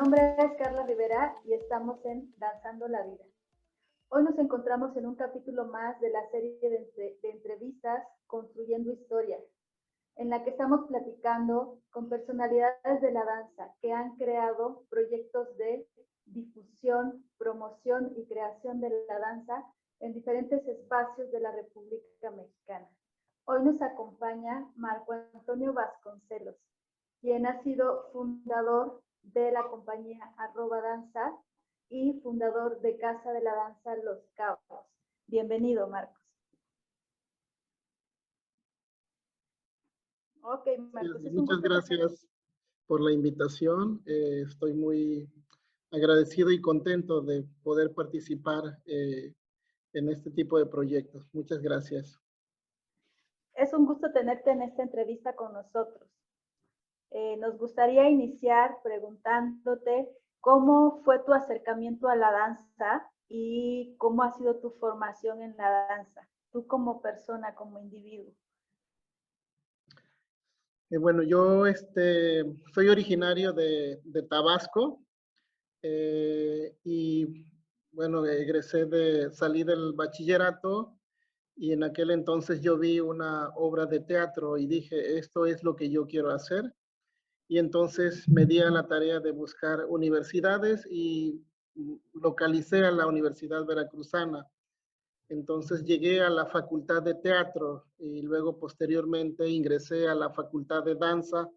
nombre es Carla Rivera y estamos en Danzando la Vida. Hoy nos encontramos en un capítulo más de la serie de entrevistas Construyendo Historias, en la que estamos platicando con personalidades de la danza que han creado proyectos de difusión, promoción y creación de la danza en diferentes espacios de la República Mexicana. Hoy nos acompaña Marco Antonio Vasconcelos, quien ha sido fundador de la compañía @danza y fundador de Casa de la Danza Los Cabos. Bienvenido, Marcos. Ok, Marcos, es un Muchas gusto gracias por la invitación. Estoy muy agradecido y contento de poder participar en este tipo de proyectos. Muchas gracias. Es un gusto tenerte en esta entrevista con nosotros. Nos gustaría iniciar preguntándote cómo fue tu acercamiento a la danza y cómo ha sido tu formación en la danza, tú como persona, como individuo. Bueno, yo soy originario de Tabasco y bueno, salí del bachillerato y en aquel entonces yo vi una obra de teatro y dije, esto es lo que yo quiero hacer. Y entonces me di a la tarea de buscar universidades y localicé a la Universidad Veracruzana. Entonces llegué a la Facultad de Teatro y luego posteriormente ingresé a la Facultad de Danza.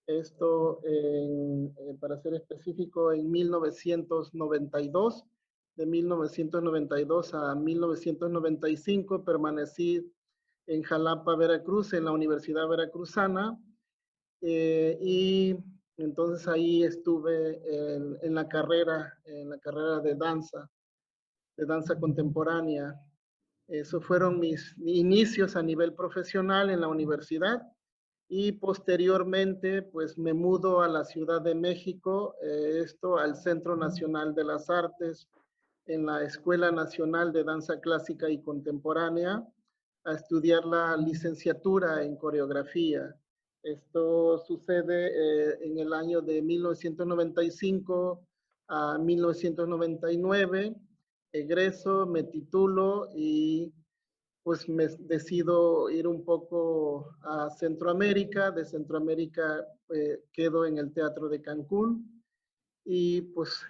Esto, para ser específico, en 1992. De 1992 a 1995 permanecí en Jalapa, Veracruz, en la Universidad Veracruzana. Y entonces ahí estuve en la carrera de danza contemporánea. Esos fueron mis inicios a nivel profesional en la universidad y posteriormente pues me mudo a la Ciudad de México, al Centro Nacional de las Artes, en la Escuela Nacional de Danza Clásica y Contemporánea, a estudiar la licenciatura en coreografía. Esto sucede en el año de 1995 a 1999. Egreso, me titulo y pues me decido ir un poco a Centroamérica. De Centroamérica quedo en el Teatro de Cancún y pues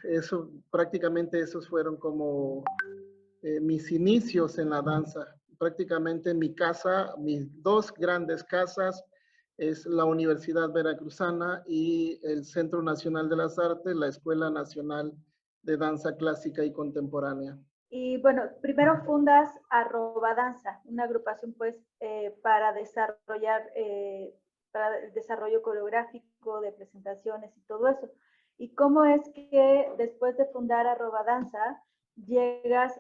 prácticamente esos fueron como mis inicios en la danza. Prácticamente mi casa, mis dos grandes casas, es la Universidad Veracruzana y el Centro Nacional de las Artes, la Escuela Nacional de Danza Clásica y Contemporánea. Y bueno, primero fundas @danza, una agrupación pues para el desarrollo coreográfico, de presentaciones y todo eso. ¿Y cómo es que después de fundar @danza llegas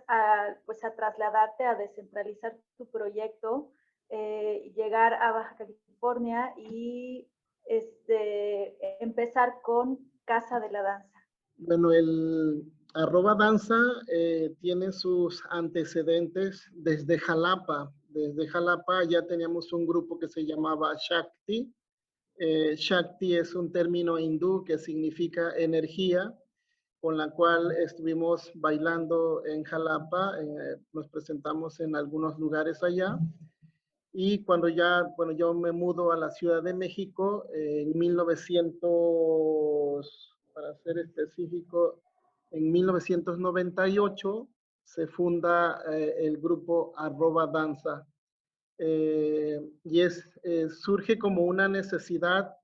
pues a trasladarte, a descentralizar tu proyecto, llegar a Baja California y empezar con Casa de la Danza? Bueno, el @danza tiene sus antecedentes desde Jalapa. Desde Jalapa ya teníamos un grupo que se llamaba Shakti. Shakti es un término hindú que significa energía, con la cual estuvimos bailando en Jalapa. Nos presentamos en algunos lugares allá. Y cuando yo me mudo a la Ciudad de México, en 1900, para ser específico, en 1998 se funda el grupo @danza. Surge como una necesidad,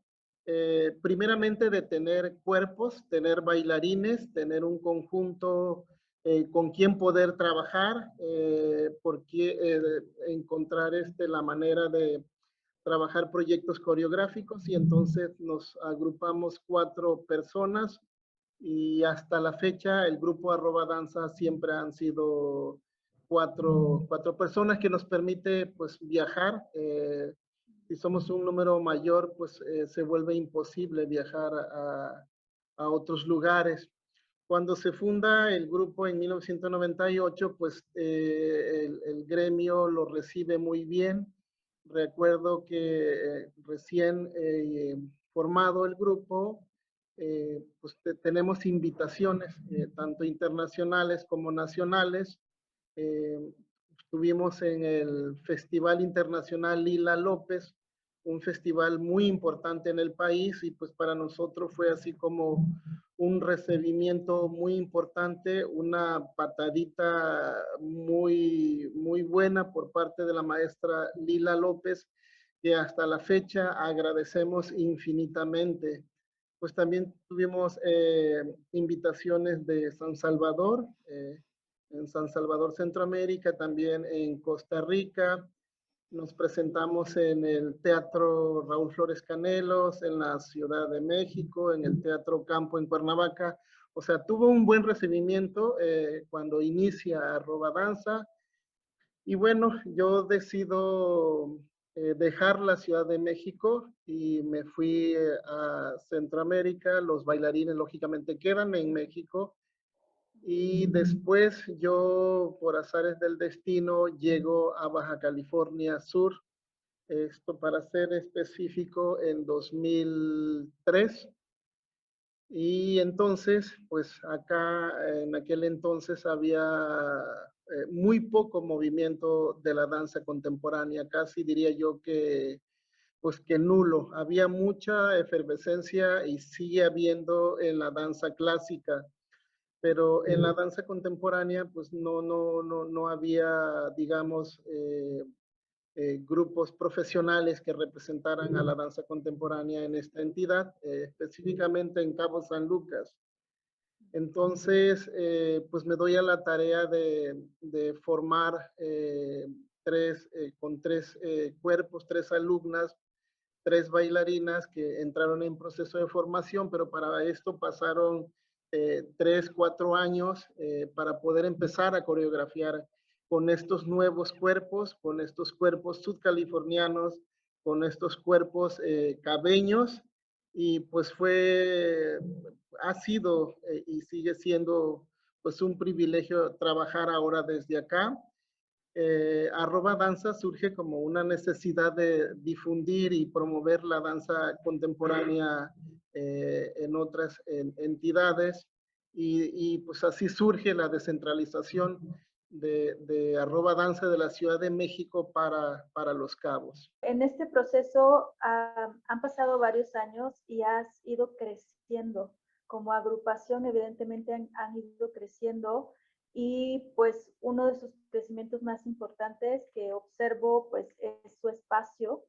primeramente de tener cuerpos, tener bailarines, tener un conjunto con quien poder trabajar, porque encontrar la manera de trabajar proyectos coreográficos y entonces nos agrupamos 4 personas y hasta la fecha el grupo @danza siempre han sido cuatro personas que nos permite pues viajar. Si somos un número mayor, pues se vuelve imposible viajar a otros lugares. Cuando se funda el grupo en 1998, pues el gremio lo recibe muy bien. Recuerdo que recién formado el grupo, pues tenemos invitaciones, tanto internacionales como nacionales. Estuvimos en el Festival Internacional Lila López, un festival muy importante en el país, y pues para nosotros fue así como un recibimiento muy importante, una patadita muy buena por parte de la maestra Lila López, que hasta la fecha agradecemos infinitamente. Pues también tuvimos invitaciones de San Salvador, en San Salvador, Centroamérica, también en Costa Rica. Nos presentamos en el Teatro Raúl Flores Canelos, en la Ciudad de México, en el Teatro Campo en Cuernavaca. O sea, tuvo un buen recibimiento cuando inicia Arroba Danza. Y bueno, yo decido dejar la Ciudad de México y me fui a Centroamérica. Los bailarines lógicamente quedan en México. Y después yo, por azares del destino, llego a Baja California Sur, esto para ser específico en 2003. Y entonces, pues acá en aquel entonces había muy poco movimiento de la danza contemporánea, casi diría yo que pues que nulo. Había mucha efervescencia y sigue habiendo en la danza clásica, pero en la danza contemporánea pues no había, digamos, grupos profesionales que representaran a la danza contemporánea en esta entidad, específicamente en Cabo San Lucas. Entonces, pues me doy a la tarea de formar con tres cuerpos, tres alumnas, tres bailarinas que entraron en proceso de formación, pero para esto pasaron 3, 4 años para poder empezar a coreografiar con estos nuevos cuerpos, con estos cuerpos sudcalifornianos, con estos cuerpos cabeños, y pues ha sido y sigue siendo pues un privilegio trabajar ahora desde acá. Arroba Danza surge como una necesidad de difundir y promover la danza contemporánea en otras entidades, y pues así surge la descentralización de Arroba Danza de la Ciudad de México para Los Cabos. En este proceso han pasado varios años y has ido creciendo. Como agrupación, evidentemente han ido creciendo, y pues uno de sus crecimientos más importantes que observo pues es su espacio,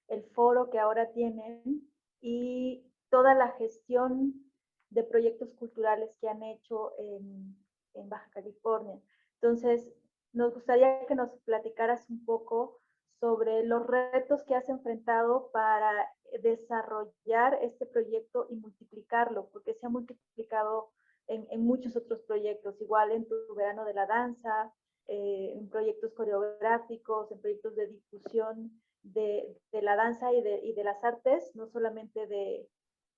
el foro que ahora tienen y toda la gestión de proyectos culturales que han hecho en Baja California. Entonces, nos gustaría que nos platicaras un poco sobre los retos que has enfrentado para desarrollar este proyecto y multiplicarlo, porque se ha multiplicado en muchos otros proyectos, igual en tu verano de la danza, en proyectos coreográficos, en proyectos de difusión de la danza y de las artes, no solamente de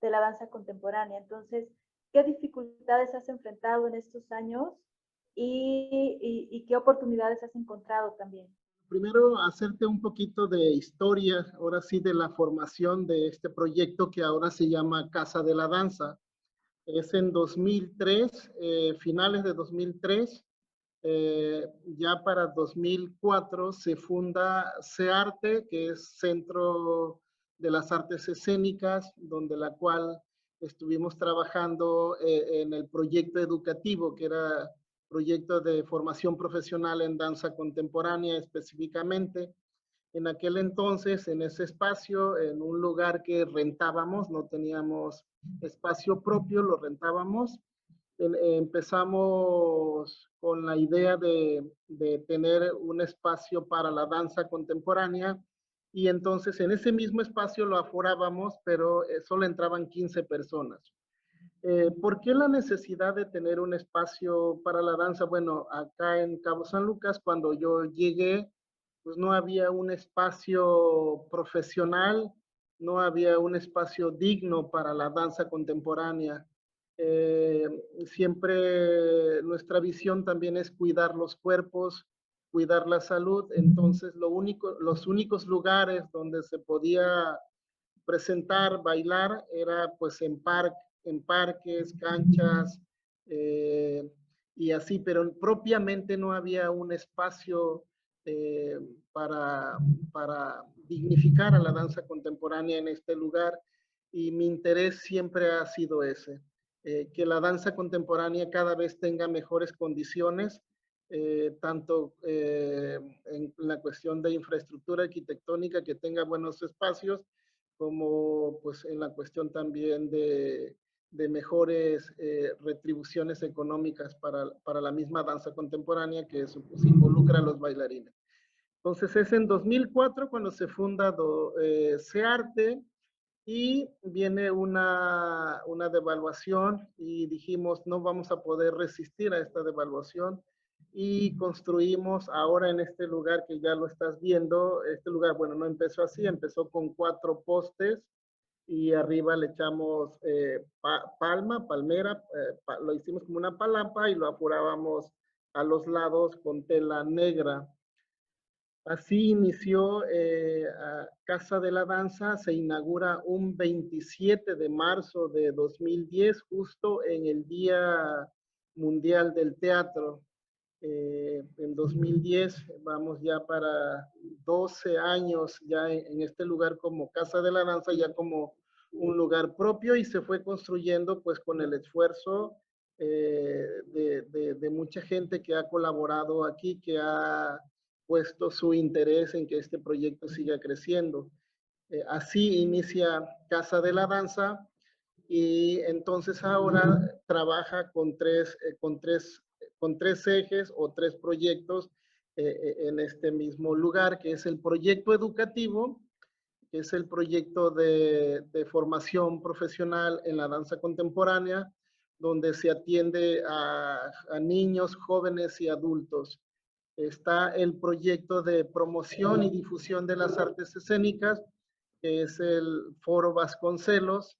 la danza contemporánea. Entonces, ¿qué dificultades has enfrentado en estos años y qué oportunidades has encontrado también? Primero, hacerte un poquito de historia, ahora sí, de la formación de este proyecto que ahora se llama Casa de la Danza. Es en 2003, finales de 2003, ya para 2004 se funda CEARTE, que es Centro de las Artes Escénicas, donde la cual estuvimos trabajando en el proyecto educativo, que era proyecto de formación profesional en danza contemporánea específicamente. En aquel entonces, en ese espacio, en un lugar que rentábamos, no teníamos espacio propio, lo rentábamos. Empezamos con la idea de tener un espacio para la danza contemporánea, y entonces en ese mismo espacio lo aforábamos, pero solo entraban 15 personas. ¿Por qué la necesidad de tener un espacio para la danza? Bueno, acá en Cabo San Lucas, cuando yo llegué, pues no había un espacio profesional, no había un espacio digno para la danza contemporánea. Eh, Siempre nuestra visión también es cuidar los cuerpos, cuidar la salud. Entonces, los únicos lugares donde se podía presentar, bailar, era pues en parques, en parques, canchas, y así, pero propiamente no había un espacio eh, para, para dignificar a la danza contemporánea en este lugar, y mi interés siempre ha sido ese, que la danza contemporánea cada vez tenga mejores condiciones, tanto en la cuestión de infraestructura arquitectónica, que tenga buenos espacios, como pues en la cuestión también de mejores retribuciones económicas para la misma danza contemporánea que pues, involucra a los bailarines. Entonces es en 2004 cuando se funda CEARTE, y viene una devaluación y dijimos no vamos a poder resistir a esta devaluación, y construimos ahora en este lugar que ya lo estás viendo. Este lugar, bueno, no empezó así, empezó con 4 postes y arriba le echamos palmera, lo hicimos como una palapa y lo apurábamos a los lados con tela negra. Así inició Casa de la Danza. Se inaugura un 27 de marzo de 2010, justo en el Día Mundial del Teatro. En 2010 vamos ya para 12 años ya en este lugar como Casa de la Danza, ya como un lugar propio, y se fue construyendo pues con el esfuerzo de mucha gente que ha colaborado aquí, que ha puesto su interés en que este proyecto siga creciendo. Así inicia Casa de la Danza, y entonces ahora trabaja con tres ejes o 3 proyectos en este mismo lugar, que es el proyecto educativo, que es el proyecto de formación profesional en la danza contemporánea, donde se atiende a niños, jóvenes y adultos. Está el proyecto de promoción y difusión de las artes escénicas, que es el Foro Vasconcelos,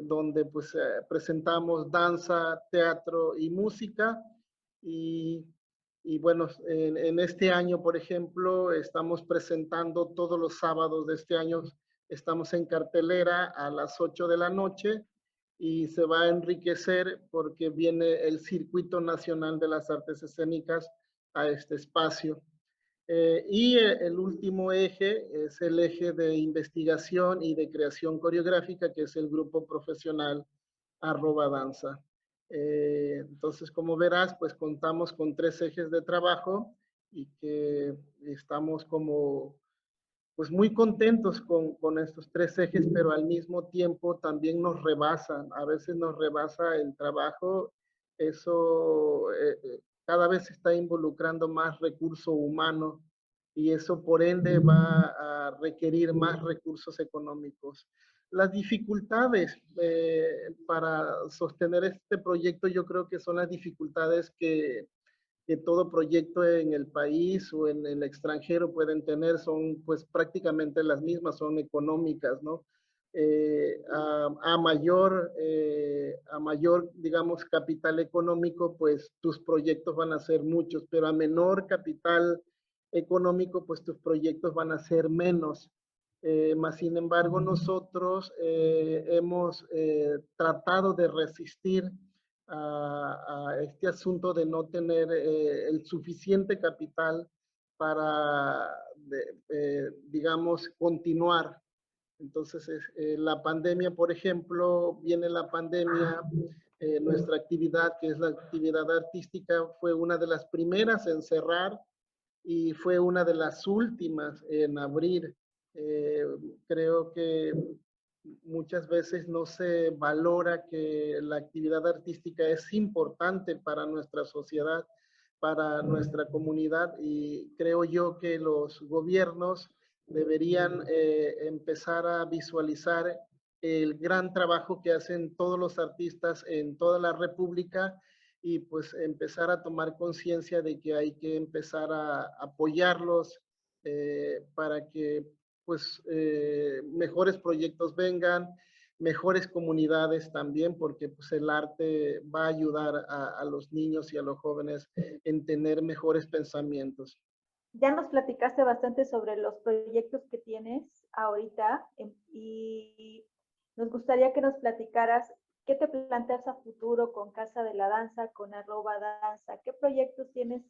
donde pues presentamos danza, teatro y música. Y, y bueno, en este año, por ejemplo, estamos presentando todos los sábados de este año, estamos en cartelera a las 8 de la noche, y se va a enriquecer porque viene el Circuito Nacional de las Artes Escénicas a este espacio. Y el último eje es el eje de investigación y de creación coreográfica, que es el grupo profesional @danza. Entonces, como verás, pues contamos con 3 ejes de trabajo, y que estamos como pues muy contentos con estos 3 ejes, pero al mismo tiempo también nos rebasan. A veces nos rebasa el trabajo. Eso cada vez se está involucrando más recurso humano, y eso por ende va a requerir más recursos económicos. Las dificultades para sostener este proyecto, yo creo que son las dificultades que todo proyecto en el país o en el extranjero pueden tener. Son pues prácticamente las mismas, son económicas, ¿no? A mayor, digamos, capital económico, pues tus proyectos van a ser muchos, pero a menor capital económico, pues tus proyectos van a ser menos. Más sin embargo, nosotros hemos tratado de resistir a este asunto de no tener el suficiente capital para, digamos, continuar. Entonces, la pandemia, por ejemplo, viene la pandemia, nuestra actividad, que es la actividad artística, fue una de las primeras en cerrar y fue una de las últimas en abrir. Eh, Creo que muchas veces no se valora que la actividad artística es importante para nuestra sociedad, para nuestra comunidad, y creo yo que los gobiernos deberían empezar a visualizar el gran trabajo que hacen todos los artistas en toda la República, y pues empezar a tomar conciencia de que hay que empezar a apoyarlos para que pues mejores proyectos vengan, mejores comunidades también, porque pues el arte va a ayudar a los niños y a los jóvenes en tener mejores pensamientos. Ya nos platicaste bastante sobre los proyectos que tienes ahorita y nos gustaría que nos platicaras ¿Qué te planteas a futuro con Casa de la Danza, con @danza? ¿Qué proyectos tienes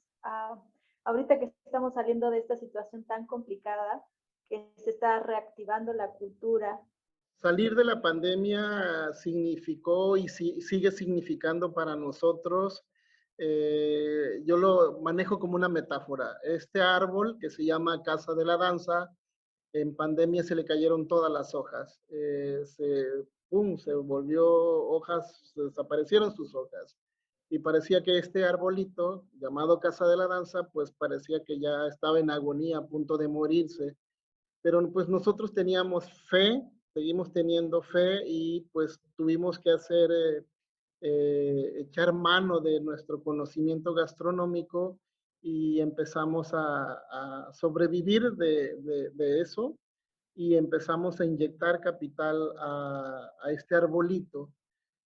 ahorita que estamos saliendo de esta situación tan complicada, que se está reactivando la cultura? Salir de la pandemia significó y sigue significando para nosotros, yo lo manejo como una metáfora. Este árbol que se llama Casa de la Danza, en pandemia se le cayeron todas las hojas. Se volvió hojas, desaparecieron sus hojas. Y parecía que este arbolito, llamado Casa de la Danza, pues parecía que ya estaba en agonía, a punto de morirse. Pero pues nosotros teníamos fe, seguimos teniendo fe y pues tuvimos que echar mano de nuestro conocimiento gastronómico y empezamos a sobrevivir de eso y empezamos a inyectar capital a este arbolito.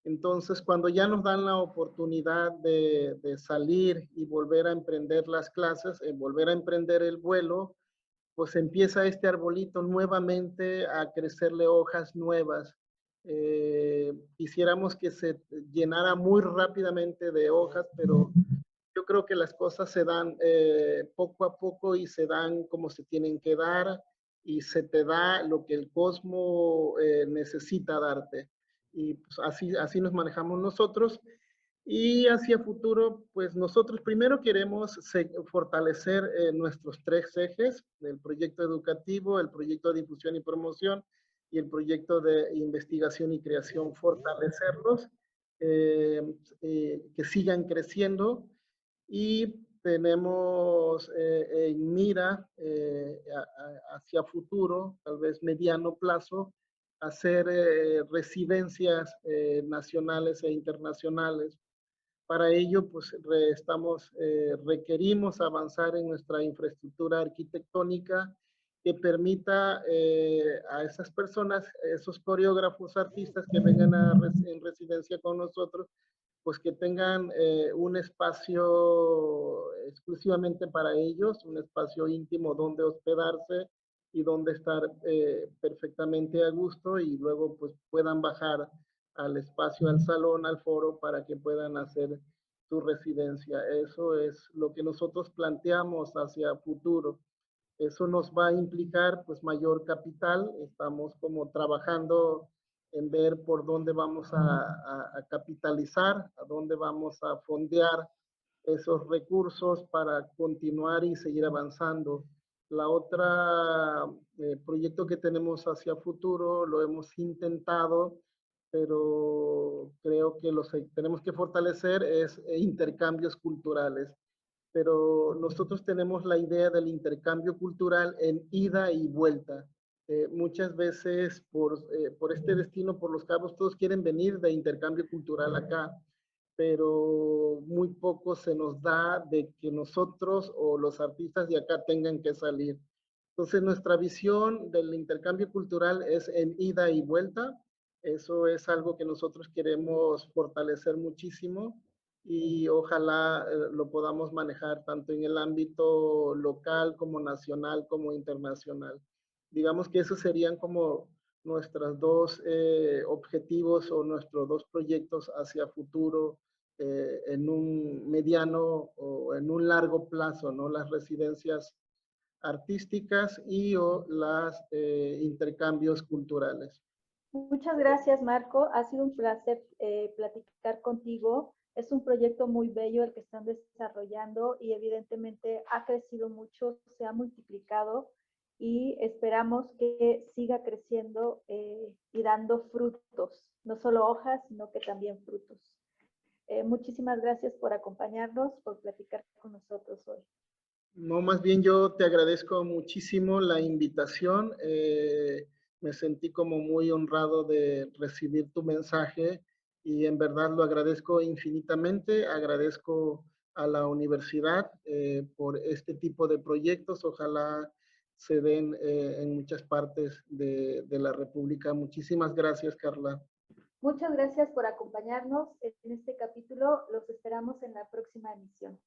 Entonces, cuando ya nos dan la oportunidad de salir y volver a emprender las clases, volver a emprender el vuelo, pues empieza este arbolito nuevamente a crecerle hojas nuevas. Quisiéramos que se llenara muy rápidamente de hojas, pero yo creo que las cosas se dan poco a poco y se dan como se tienen que dar y se te da lo que el cosmos necesita darte. Y pues así nos manejamos nosotros. Y hacia futuro, pues nosotros primero queremos fortalecer nuestros tres ejes, el proyecto educativo, el proyecto de difusión y promoción y el proyecto de investigación y creación, fortalecerlos, que sigan creciendo y tenemos en mira hacia futuro, tal vez mediano plazo, hacer residencias nacionales e internacionales. Para ello, pues requerimos avanzar en nuestra infraestructura arquitectónica que permita a esas personas, esos coreógrafos, artistas que vengan en residencia con nosotros, pues que tengan un espacio exclusivamente para ellos, un espacio íntimo donde hospedarse y donde estar perfectamente a gusto y luego pues puedan bajar al espacio, al salón, al foro para que puedan hacer su residencia. Eso es lo que nosotros planteamos hacia futuro. Eso nos va a implicar pues mayor capital. Estamos como trabajando en ver por dónde vamos a capitalizar, a dónde vamos a fondear esos recursos para continuar y seguir avanzando. La otra proyecto que tenemos hacia futuro lo hemos intentado, pero creo que los tenemos que fortalecer es intercambios culturales. Pero nosotros tenemos la idea del intercambio cultural en ida y vuelta. Muchas veces por este destino, por Los Cabos, todos quieren venir de intercambio cultural acá, pero muy poco se nos da de que nosotros o los artistas de acá tengan que salir. Entonces, nuestra visión del intercambio cultural es en ida y vuelta. Eso es algo que nosotros queremos fortalecer muchísimo y ojalá lo podamos manejar tanto en el ámbito local como nacional como internacional. Digamos que esos serían como nuestros dos objetivos o nuestros dos proyectos hacia futuro en un mediano o en un largo plazo, ¿no? Las residencias artísticas y o los intercambios culturales. Muchas gracias, Marco. Ha sido un placer platicar contigo. Es un proyecto muy bello el que están desarrollando y evidentemente ha crecido mucho, se ha multiplicado y esperamos que siga creciendo y dando frutos, no solo hojas, sino que también frutos. Muchísimas gracias por acompañarnos, por platicar con nosotros hoy. No, más bien yo te agradezco muchísimo la invitación. Me sentí como muy honrado de recibir tu mensaje y en verdad lo agradezco infinitamente. Agradezco a la universidad por este tipo de proyectos. Ojalá se den en muchas partes de la República. Muchísimas gracias, Carla. Muchas gracias por acompañarnos en este capítulo. Los esperamos en la próxima emisión.